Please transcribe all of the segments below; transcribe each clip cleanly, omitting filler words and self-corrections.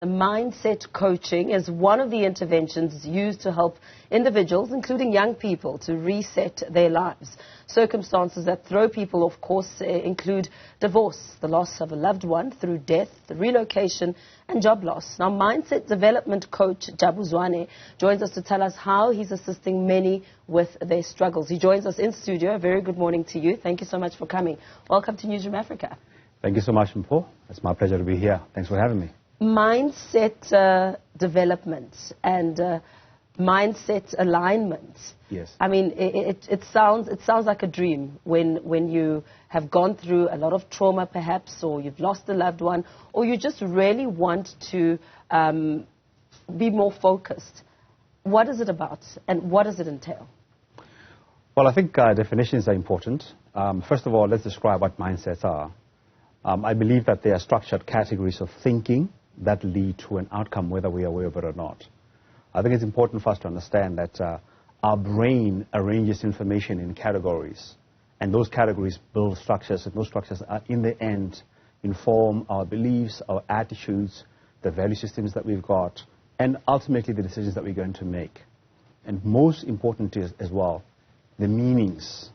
Mindset coaching is one of the interventions used to help individuals, including young people, to reset their lives. Circumstances that throw people off course include divorce, the loss of a loved one through death, the relocation, and job loss. Now, mindset development coach Jabu Zwane joins us to tell us how he's assisting many with their struggles. He joins us in studio. A very good morning to you. Thank you so much for coming. Welcome to Newsroom Afrika. Thank you so much, Mpho. It's my pleasure to be here. Thanks for having me. Mindset development and mindset alignment. Yes. I mean, it sounds like a dream when you have gone through a lot of trauma, perhaps, or you've lost a loved one, or you just really want to be more focused. What is it about, and what does it entail? Well, I think definitions are important. First of all, let's describe what mindsets are. I believe that they are structured categories of thinking that lead to an outcome, whether we are aware of it or not. I think it's important for us to understand that our brain arranges information in categories, and those categories build structures, and those structures are, in the end, inform our beliefs, our attitudes, the value systems that we've got, and ultimately the decisions that we're going to make. And most important is, as well, the meanings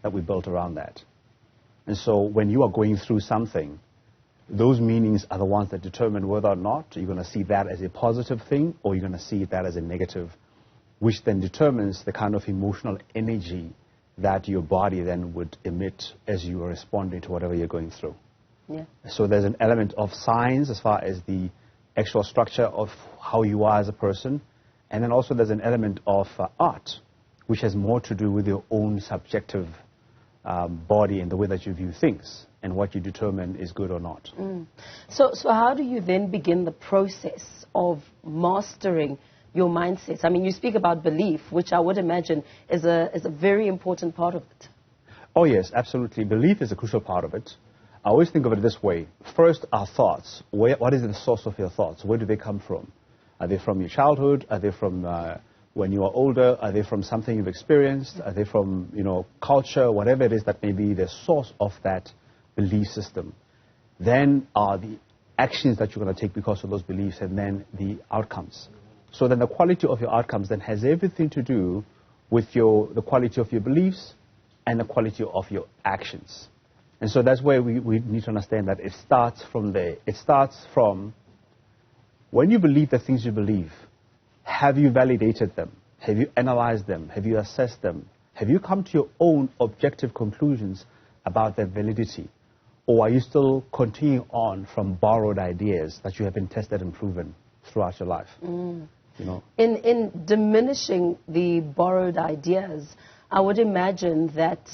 that we built around that. And so when you are going through something, those meanings are the ones that determine whether or not you're going to see that as a positive thing or you're going to see that as a negative, which then determines the kind of emotional energy that your body then would emit as you are responding to whatever you're going through. Yeah. So there's an element of science as far as the actual structure of how you are as a person, and then also there's an element of art, which has more to do with your own subjective body and the way that you view things and what you determine is good or not. So how do you then begin the process of mastering your mindsets? I mean, you speak about belief, which I would imagine is a very important part of it. Oh, yes, absolutely. Belief is a crucial part of it. I always think of it this way. First, our thoughts. What is the source of your thoughts? Where do they come from? Are they from your childhood? Are they from when you are older? Are they from something you've experienced? Are they from, culture, whatever it is that may be the source of that belief system? Then are the actions that you're going to take because of those beliefs, and then the outcomes. So then the quality of your outcomes then has everything to do with the quality of your beliefs and the quality of your actions. And so that's where we need to understand that it starts from there. It starts from when you believe the things you believe. Have you validated them? Have you analyzed them? Have you assessed them? Have you come to your own objective conclusions about their validity? Or are you still continuing on from borrowed ideas that you have been tested and proven throughout your life? In diminishing the borrowed ideas, I would imagine that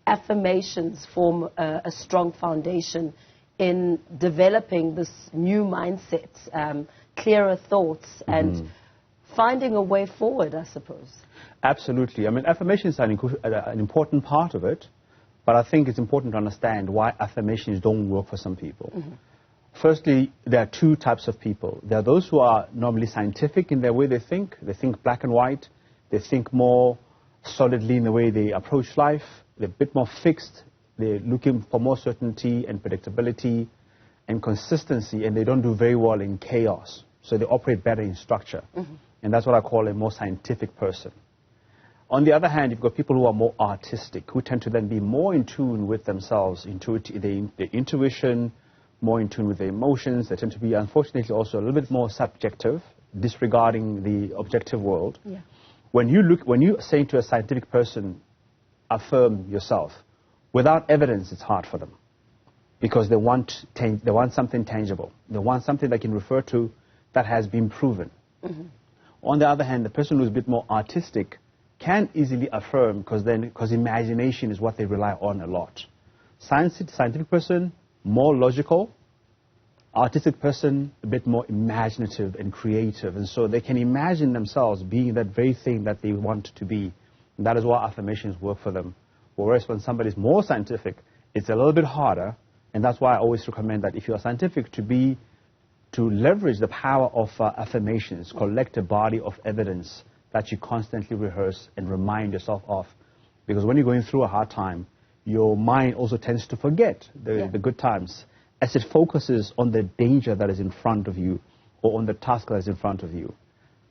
affirmations form a strong foundation in developing this new mindset, clearer thoughts, and finding a way forward, I suppose. Absolutely. I mean, affirmations are an important part of it, but I think it's important to understand why affirmations don't work for some people. Firstly, there are two types of people. There are those who are normally scientific in their way they think. They think black and white. They think more solidly in the way they approach life. They're a bit more fixed. They're looking for more certainty and predictability and consistency, and they don't do very well in chaos. So they operate better in structure. And that's what I call a more scientific person. On the other hand, you've got people who are more artistic, who tend to then be more in tune with themselves, their intuition, more in tune with their emotions. They tend to be, unfortunately, also a little bit more subjective, disregarding the objective world. Yeah. When you say to a scientific person, affirm yourself, without evidence, it's hard for them, because they want something tangible. They want something they can refer to that has been proven. On the other hand, the person who's a bit more artistic can easily affirm, because imagination is what they rely on a lot. Scientific person, more logical. Artistic person, a bit more imaginative and creative. And so they can imagine themselves being that very thing that they want to be. And that is why affirmations work for them. Whereas when somebody's more scientific, it's a little bit harder. And that's why I always recommend that if you are scientific, to leverage the power of affirmations, collect a body of evidence that you constantly rehearse and remind yourself of. Because when you're going through a hard time, your mind also tends to forget the good times as it focuses on the danger that is in front of you or on the task that's in front of you.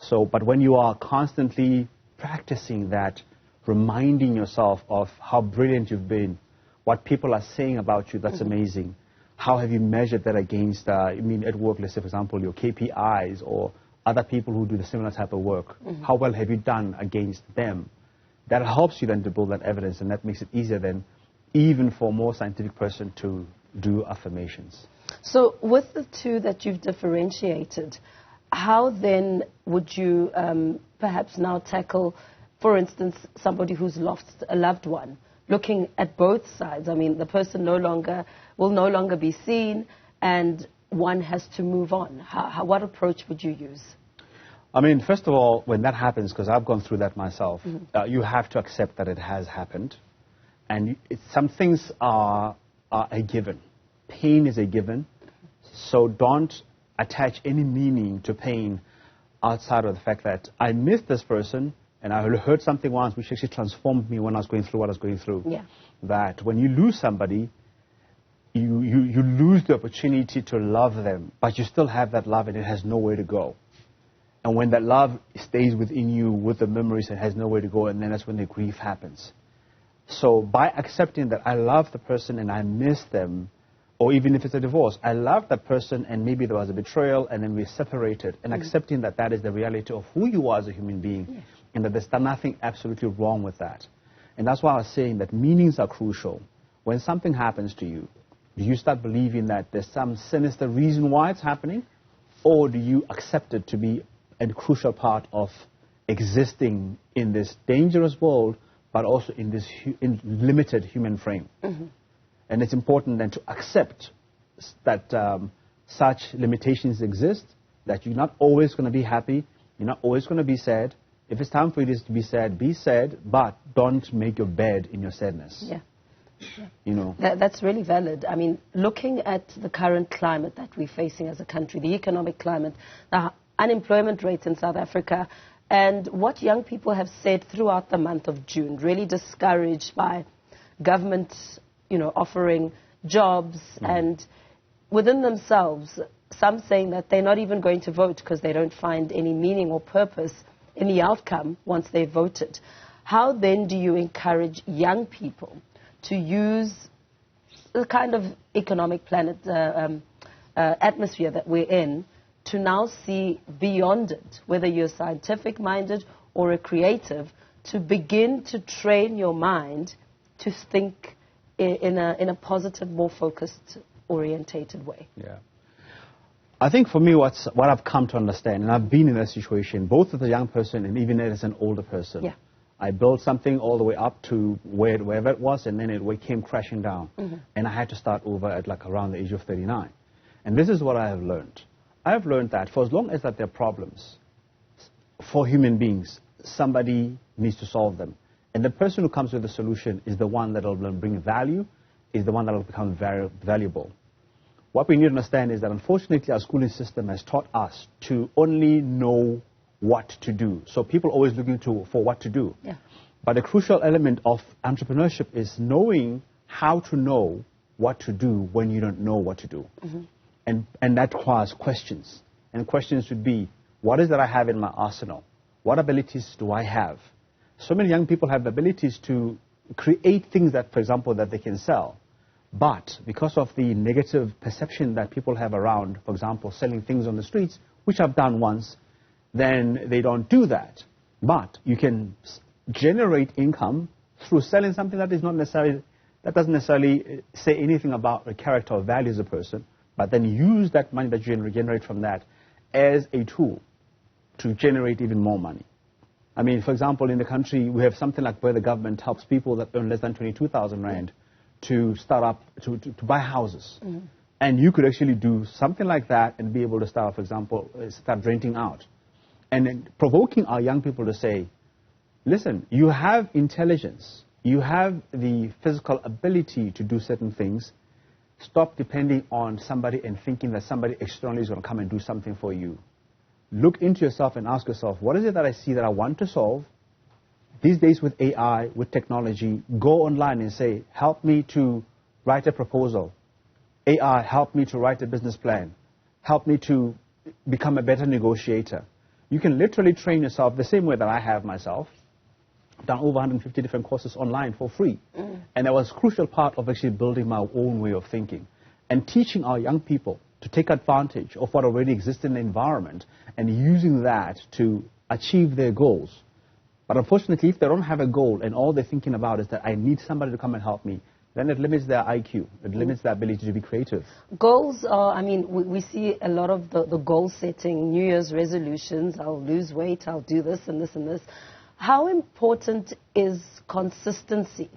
So, but when you are constantly practicing that, reminding yourself of how brilliant you've been, what people are saying about you, that's amazing. How have you measured that against, at work, let's say, for example, your KPIs or other people who do the similar type of work? How well have you done against them? That helps you then to build that evidence, and that makes it easier then, even for a more scientific person to do affirmations. So with the two that you've differentiated, how then would you perhaps now tackle, for instance, somebody who's lost a loved one, looking at both sides? I mean, the person will no longer be seen, and one has to move on. What approach would you use? I mean, first of all, when that happens, because I've gone through that myself, you have to accept that it has happened. And some things are a given. Pain is a given. So don't attach any meaning to pain outside of the fact that I missed this person and I heard something once which actually transformed me when I was going through what I was going through. Yeah. That when you lose somebody, you lose the opportunity to love them, but you still have that love and it has nowhere to go. And when that love stays within you with the memories, it has nowhere to go, and then that's when the grief happens. So by accepting that I love the person and I miss them, or even if it's a divorce, I love that person and maybe there was a betrayal and then we're separated, and accepting that that is the reality of who you are as a human being, and that there's nothing absolutely wrong with that. And that's why I was saying that meanings are crucial. When something happens to you, do you start believing that there's some sinister reason why it's happening, or do you accept it to be a crucial part of existing in this dangerous world, but also in this limited human frame? And it's important then to accept that such limitations exist, that you're not always going to be happy, you're not always going to be sad. If it's time for you to be sad, but don't make your bed in your sadness. Yeah. You know. That's really valid. I mean, looking at the current climate that we're facing as a country, the economic climate, the unemployment rate in South Africa, and what young people have said throughout the month of June, really discouraged by government, offering jobs, and within themselves, some saying that they're not even going to vote because they don't find any meaning or purpose in the outcome once they've voted. How then do you encourage young people to use the kind of economic atmosphere that we're in to now see beyond it, whether you're scientific-minded or a creative, to begin to train your mind to think in a positive, more focused, orientated way? Yeah. I think for me, what I've come to understand, and I've been in that situation, both as a young person and even as an older person. Yeah. I built something all the way up to wherever it was, and then it came crashing down. And I had to start over at around the age of 39. And this is what I have learned. I have learned that for as long as that there are problems for human beings, somebody needs to solve them. And the person who comes with the solution is the one that will bring value, is the one that will become very valuable. What we need to understand is that unfortunately our schooling system has taught us to only know what to do. So people are always looking for what to do. Yeah. But a crucial element of entrepreneurship is knowing how to know what to do when you don't know what to do. And that requires questions. And questions should be, what is that I have in my arsenal? What abilities do I have? So many young people have the abilities to create things that, for example, that they can sell. But because of the negative perception that people have around, for example, selling things on the streets, which I've done once, then they don't do that. But you can generate income through selling something that doesn't necessarily say anything about the character or values of a person, but then use that money that you generate from that as a tool to generate even more money. I mean, for example, in the country, we have something like where the government helps people that earn less than 22,000 Rand to start up, to buy houses. And you could actually do something like that and be able to start, for example, start renting out. And then provoking our young people to say, listen, you have intelligence, you have the physical ability to do certain things. Stop depending on somebody and thinking that somebody externally is going to come and do something for you. Look into yourself and ask yourself, what is it that I see that I want to solve? These days with AI, with technology, go online and say, help me to write a proposal. AI, help me to write a business plan. Help me to become a better negotiator. You can literally train yourself the same way that I have myself. Done over 150 different courses online for free. And that was a crucial part of actually building my own way of thinking and teaching our young people to take advantage of what already exists in the environment and using that to achieve their goals. But unfortunately, if they don't have a goal and all they're thinking about is that I need somebody to come and help me, then it limits their IQ. It limits their ability to be creative. Goals are, I mean, we see a lot of the goal setting, New Year's resolutions. I'll lose weight, I'll do this and this and this. How important is consistency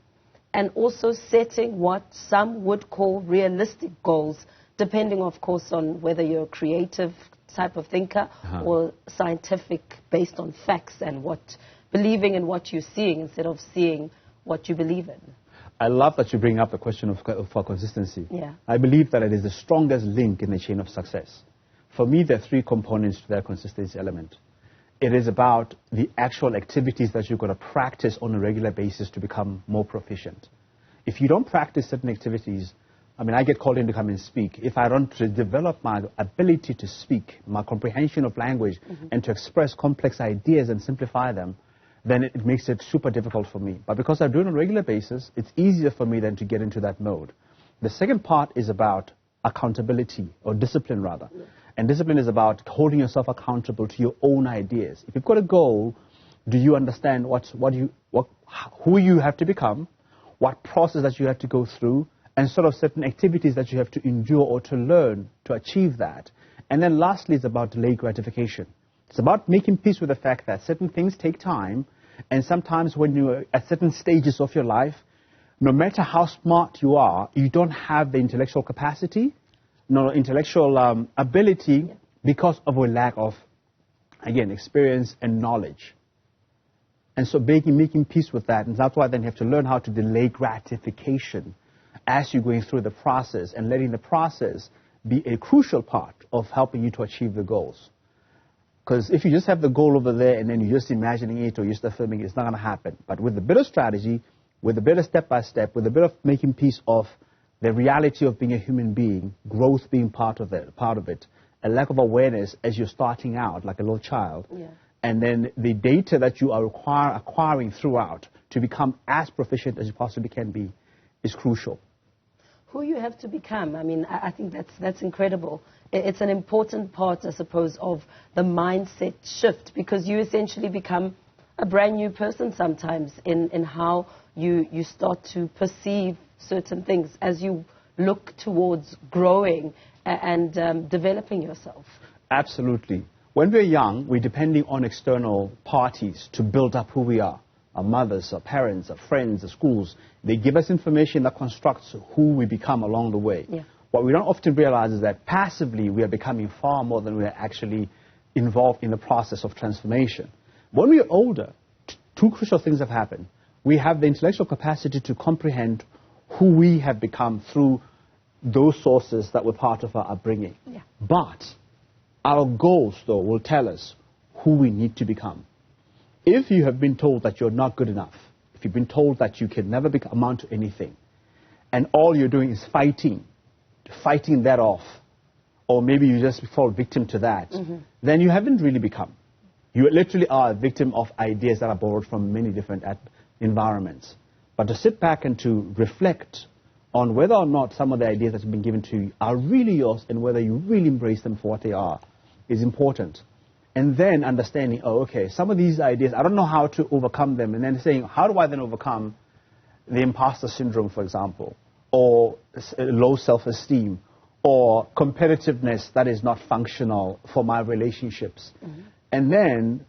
and also setting what some would call realistic goals, depending, of course, on whether you're a creative type of thinker or scientific, based on facts and believing in what you're seeing instead of seeing what you believe in? I love that you bring up the question of consistency. Yeah. I believe that it is the strongest link in the chain of success. For me, there are three components to that consistency element. It is about the actual activities that you're going to practice on a regular basis to become more proficient. If you don't practice certain activities, I mean, I get called in to come and speak. If I don't develop my ability to speak, my comprehension of language, and to express complex ideas and simplify them, then it makes it super difficult for me. But because I do it on a regular basis, it's easier for me then to get into that mode. The second part is about accountability, or discipline rather. Yeah. And discipline is about holding yourself accountable to your own ideas. If you've got a goal, do you understand who you have to become, what process that you have to go through, and sort of certain activities that you have to endure or to learn to achieve that. And then lastly, it's about delayed gratification. It's about making peace with the fact that certain things take time, and sometimes when you're at certain stages of your life, no matter how smart you are, you don't have the intellectual capacity, no intellectual ability because of a lack of, again, experience and knowledge. And so making peace with that, and that's why then you have to learn how to delay gratification as you're going through the process and letting the process be a crucial part of helping you to achieve the goals. Because if you just have the goal over there and then you're just imagining it or you're just affirming it, it's not going to happen. But with a bit of strategy, with a bit of step-by-step, with a bit of making peace of the reality of being a human being, growth being part of it, a lack of awareness as you're starting out like a little child, and then the data that you are acquiring throughout to become as proficient as you possibly can be is crucial. Who you have to become, I mean, I think that's incredible. It's an important part, I suppose, of the mindset shift, because you essentially become a brand new person sometimes in how you start to perceive certain things as you look towards growing and developing yourself. Absolutely. When we're young, we're depending on external parties to build up who we are. Our mothers, our parents, our friends, our schools. They give us information that constructs who we become along the way. Yeah. What we don't often realize is that passively we are becoming far more than we are actually involved in the process of transformation. When we are older, two crucial things have happened. We have the intellectual capacity to comprehend who we have become through those sources that were part of our upbringing. Yeah. But our goals, though, will tell us who we need to become. If you have been told that you're not good enough, if you've been told that you can never amount to anything, and all you're doing is fighting that off, or maybe you just fall victim to that, then you haven't really become. You literally are a victim of ideas that are borrowed from many different environments. But to sit back and to reflect on whether or not some of the ideas that have been given to you are really yours and whether you really embrace them for what they are is important. And then understanding, oh, okay, some of these ideas, I don't know how to overcome them. And then saying, how do I then overcome the imposter syndrome, for example, or low self-esteem, or competitiveness that is not functional for my relationships. And then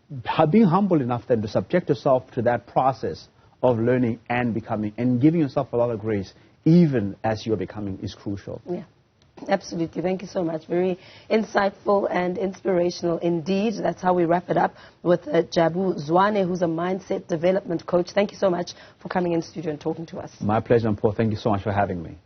being humble enough then to subject yourself to that process of learning and becoming, and giving yourself a lot of grace, even as you're becoming, is crucial. Yeah. Absolutely. Thank you so much. Very insightful and inspirational indeed. That's how we wrap it up with Jabu Zwane, who's a mindset development coach. Thank you so much for coming in studio and talking to us. My pleasure, and Paul. Thank you so much for having me.